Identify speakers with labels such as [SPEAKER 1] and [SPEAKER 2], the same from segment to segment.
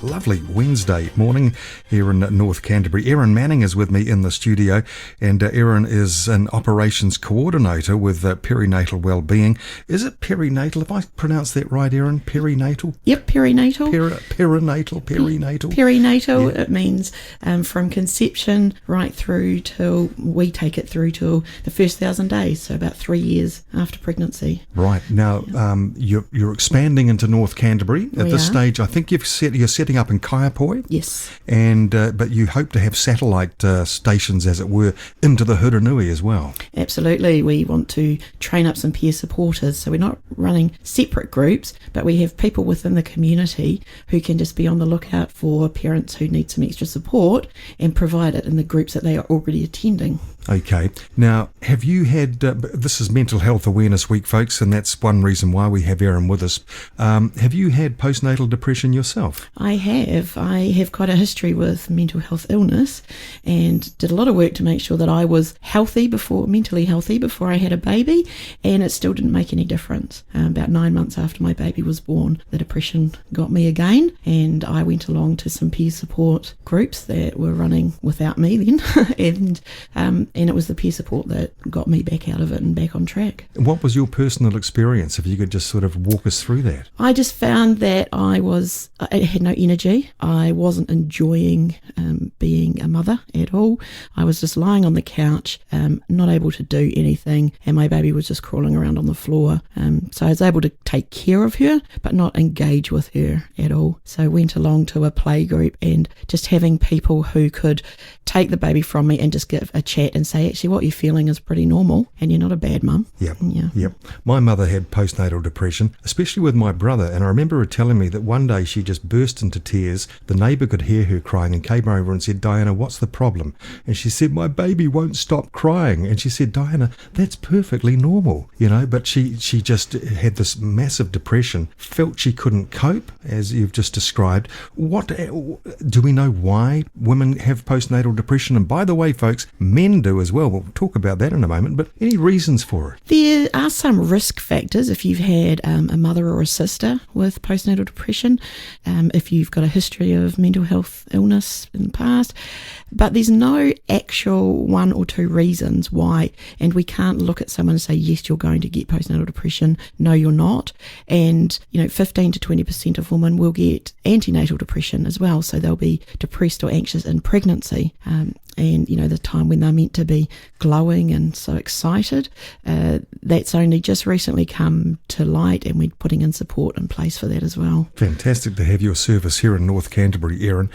[SPEAKER 1] Lovely Wednesday morning here in North Canterbury. Erin Manning is with me in the studio, and Erin is an operations coordinator with PeriNatal Wellbeing. Is it PeriNatal? Have I pronounced that right, Erin? PeriNatal?
[SPEAKER 2] Yep, PeriNatal.
[SPEAKER 1] PeriNatal.
[SPEAKER 2] PeriNatal,
[SPEAKER 1] Yeah.
[SPEAKER 2] It means from conception right through till we take it through till the first 1,000 days, so about 3 years after pregnancy.
[SPEAKER 1] Right. Now, you're expanding into North Canterbury. At this stage, I think you're setting up in Kaiapoi.
[SPEAKER 2] Yes.
[SPEAKER 1] And but you hope to have satellite stations, as it were, into the Hurunui as well.
[SPEAKER 2] Absolutely. We want to train up some peer supporters. So we're not running separate groups, but we have people within the community who can just be on the lookout for parents who need some extra support and provide it in the groups that they are already attending.
[SPEAKER 1] Okay. Now, have you had, this is Mental Health Awareness Week, folks, and that's one reason why we have Erin with us. Have you had postnatal depression yourself?
[SPEAKER 2] I have quite a history with mental health illness and did a lot of work to make sure that I was mentally healthy before I had a baby, and it still didn't make any difference. About 9 months after my baby was born, the depression got me again, and I went along to some peer support groups that were running without me then, and it was the peer support that got me back out of it and back on track.
[SPEAKER 1] What was your personal experience, if you could just sort of walk us through that?
[SPEAKER 2] I just found that I had no energy. I wasn't enjoying being a mother at all. I was just lying on the couch, not able to do anything, and my baby was just crawling around on the floor. So I was able to take care of her, but not engage with her at all. So I went along to a play group, and just having people who could take the baby from me and just give a chat and say, actually, what you're feeling is pretty normal and you're not a bad mum.
[SPEAKER 1] Yep. My mother had postnatal depression, especially with my brother, and I remember her telling me that one day she just burst into tears. The neighbour could hear her crying and came over and said, "Diana, what's the problem?" And she said, "My baby won't stop crying." And she said, "Diana, that's perfectly normal, but she just had this massive depression, felt she couldn't cope, as you've just described. What do we know why women have postnatal depression? And by the way, folks, men do as well. We'll talk about that in a moment, but any reasons for it?
[SPEAKER 2] There are some risk factors if you've had a mother or a sister with postnatal depression, if you've got a history of mental health illness in the past, but there's no actual 1 or 2 reasons why, and we can't look at someone and say, yes, you're going to get postnatal depression, no, you're not. And 15 to 20% of women will get antenatal depression as well, so they'll be depressed or anxious in pregnancy, and the time when they're meant to be glowing and so excited. That's only just recently come to light, and we're putting in support in place for that as well.
[SPEAKER 1] Fantastic to have your service here in North Canterbury, Erin.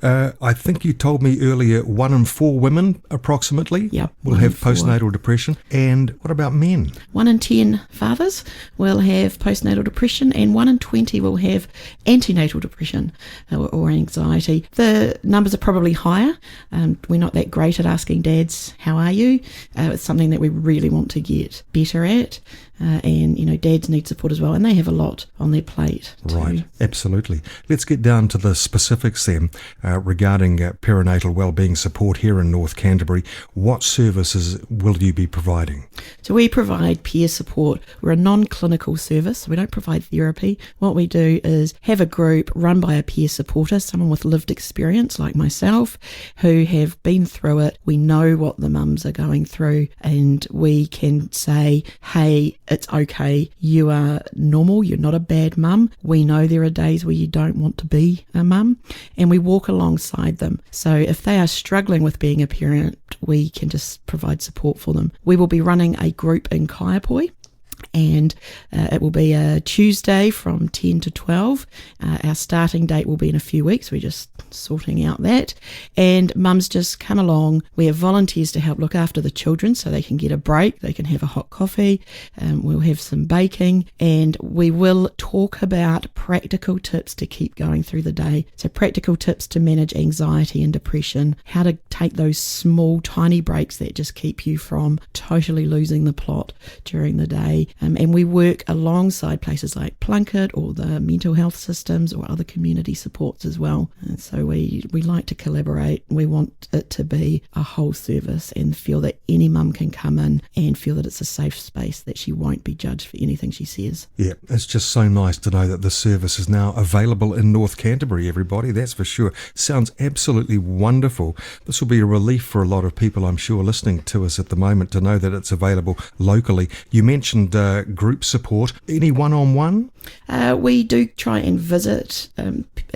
[SPEAKER 1] I think you told me earlier 1 in 4 women approximately will have postnatal depression. And what about men?
[SPEAKER 2] 1 in 10 fathers will have postnatal depression, and 1 in 20 will have antenatal depression or anxiety. The numbers are probably higher. We're not that great at asking dads, how are you? It's something that we really want to get better at. And dads need support as well, and they have a lot on their plate too.
[SPEAKER 1] Right, absolutely. Let's get down to the specifics then regarding PeriNatal Wellbeing Support here in North Canterbury. What services will you be providing?
[SPEAKER 2] So we provide peer support. We're a non-clinical service, so we don't provide therapy. What we do is have a group run by a peer supporter, someone with lived experience like myself, who have been through it. We know what the mums are going through, and we can say, hey, it's okay, you are normal, you're not a bad mum. We know there are days where you don't want to be a mum, and we walk alongside them. So if they are struggling with being a parent, we can just provide support for them. We will be running a group in Kaiapoi, and it will be a Tuesday from 10 to 12. Our starting date will be in a few weeks. We're just sorting out that. And mums just come along. We have volunteers to help look after the children so they can get a break. They can have a hot coffee. We'll have some baking, and we will talk about practical tips to keep going through the day. So practical tips to manage anxiety and depression, how to take those small, tiny breaks that just keep you from totally losing the plot during the day. And we work alongside places like Plunket or the mental health systems or other community supports as well. And so we like to collaborate. We want it to be a whole service and feel that any mum can come in and feel that it's a safe space, that she won't be judged for anything she says.
[SPEAKER 1] Yeah, it's just so nice to know that the service is now available in North Canterbury, everybody, that's for sure. Sounds absolutely wonderful. This will be a relief for a lot of people, I'm sure, listening to us at the moment to know that it's available locally. You mentioned group support. Any one-on-one?
[SPEAKER 2] We do try and visit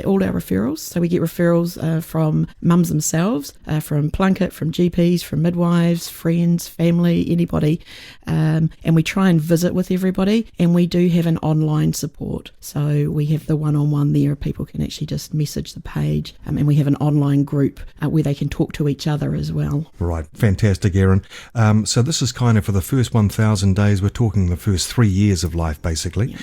[SPEAKER 2] all our referrals. So we get referrals from mums themselves, from Plunket, from GPs, from midwives, friends, family, anybody. And we try and visit with everybody. And we do have an online support. So we have the one-on-one there. People can actually just message the page. And we have an online group where they can talk to each other as well.
[SPEAKER 1] Right. Fantastic, Erin. So this is kind of for the first 1,000 days. We're talking the first 3 years of life, basically. Yeah.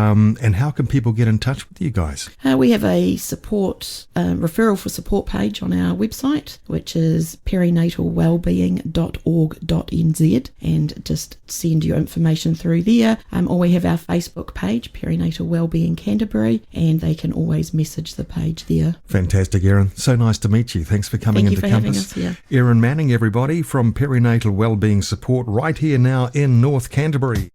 [SPEAKER 1] And how can people get in touch with you guys?
[SPEAKER 2] We have a support referral for support page on our website, which is perinatalwellbeing.org.nz, and just send your information through there. Or we have our Facebook page, PeriNatal Wellbeing Canterbury, and they can always message the page there.
[SPEAKER 1] Fantastic, Erin. So nice to meet you. Thanks for coming into Compass.
[SPEAKER 2] Having us here.
[SPEAKER 1] Erin Manning, everybody, from PeriNatal Wellbeing Support, right here now in North Canterbury.